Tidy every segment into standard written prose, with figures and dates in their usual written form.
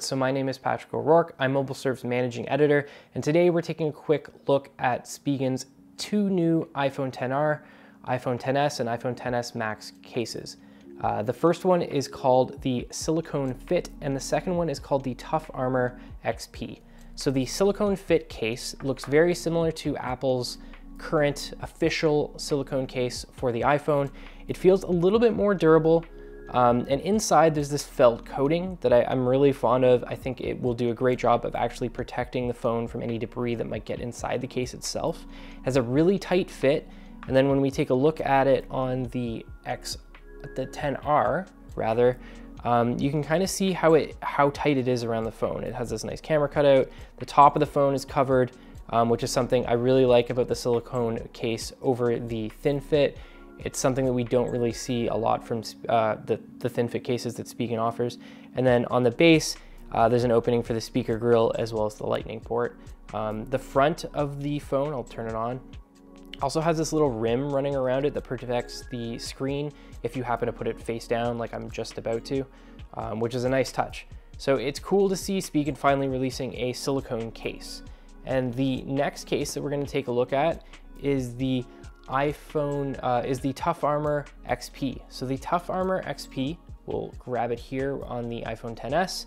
right, so my name is Patrick O'Rourke. I'm MobileSyrup's managing editor, and today we're taking a quick look at Spigen's two new iPhone XR, iPhone XS, and iPhone XS Max cases. The first one is called the Silicone Fit, and the second one is called the Tough Armor XP. So the Silicone Fit case looks very similar to Apple's current official silicone case for the iPhone. It feels a little bit more durable. And inside there's this felt coating that I'm really fond of. I think it will do a great job of actually protecting the phone from any debris that might get inside the case itself. It has a really tight fit, and then when we take a look at it on the XR rather, you can kind of see how tight it is around the phone. It has this nice camera cutout. The top of the phone is covered, which is something I really like about the silicone case over the thin fit. It's something that we don't really see a lot from the thin fit cases that Spigen offers. And then on the base, there's an opening for the speaker grill as well as the lightning port. The front of the phone, I'll turn it on, also has this little rim running around it that protects the screen if you happen to put it face down like I'm just about to, which is a nice touch. So it's cool to see Spigen finally releasing a silicone case. And the next case that we're going to take a look at is the Tough Armor XP. So the Tough Armor XP, we'll grab it here on the iPhone XS,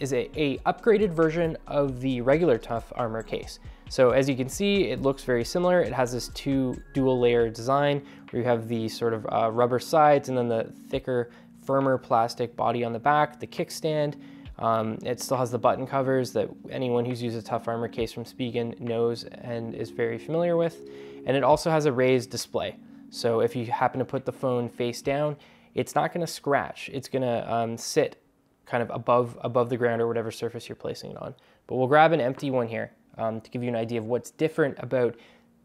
is a upgraded version of the regular Tough Armor case. So as you can see, it looks very similar. It has this dual layer design where you have the sort of rubber sides and then the thicker, firmer plastic body on the back, the kickstand. It still has the button covers that anyone who's used a Tough Armor case from Spigen knows and is very familiar with. And it also has a raised display. So if you happen to put the phone face down, it's not gonna scratch. It's gonna sit kind of above the ground or whatever surface you're placing it on. But we'll grab an empty one here to give you an idea of what's different about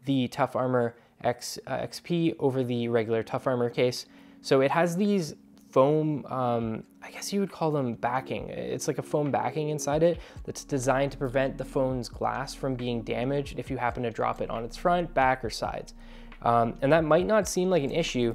the Tough Armor XP over the regular Tough Armor case. So it has these foam, I guess you would call them backing. It's like a foam backing inside it that's designed to prevent the phone's glass from being damaged if you happen to drop it on its front, back, or sides. And that might not seem like an issue,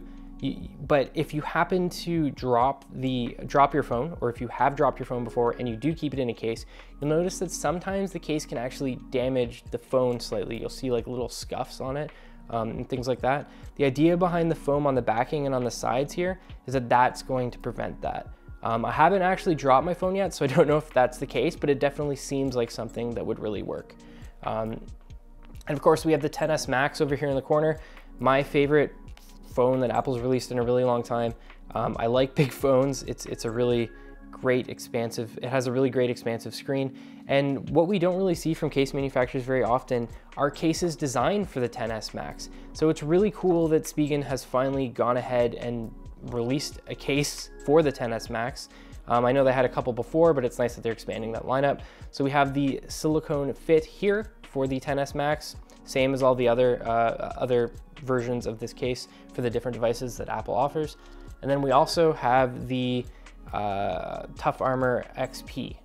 but if you happen to drop your phone, or if you have dropped your phone before and you do keep it in a case, you'll notice that sometimes the case can actually damage the phone slightly. You'll see like little scuffs on it. And things like that. The idea behind the foam on the backing and on the sides here is that that's going to prevent that. I haven't actually dropped my phone yet, so I don't know if that's the case, but it definitely seems like something that would really work. And of course, we have the XS Max over here in the corner. My favorite phone that Apple's released in a really long time. I like big phones. It's a really great expansive, it has a really great expansive screen. And what we don't really see from case manufacturers very often are cases designed for the XS Max. So it's really cool that Spigen has finally gone ahead and released a case for the XS Max. I know they had a couple before, but it's nice that they're expanding that lineup. So we have the Silicone Fit here for the XS Max, same as all the other versions of this case for the different devices that Apple offers. And then we also have the Tough Armor XP.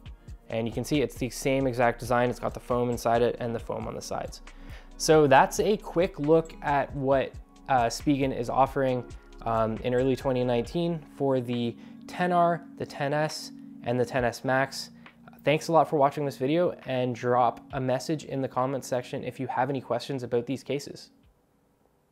And you can see it's the same exact design. It's got the foam inside it and the foam on the sides. So that's a quick look at what Spigen is offering in early 2019 for the XR, the XS, and the XS Max. Thanks a lot for watching this video, and drop a message in the comments section if you have any questions about these cases.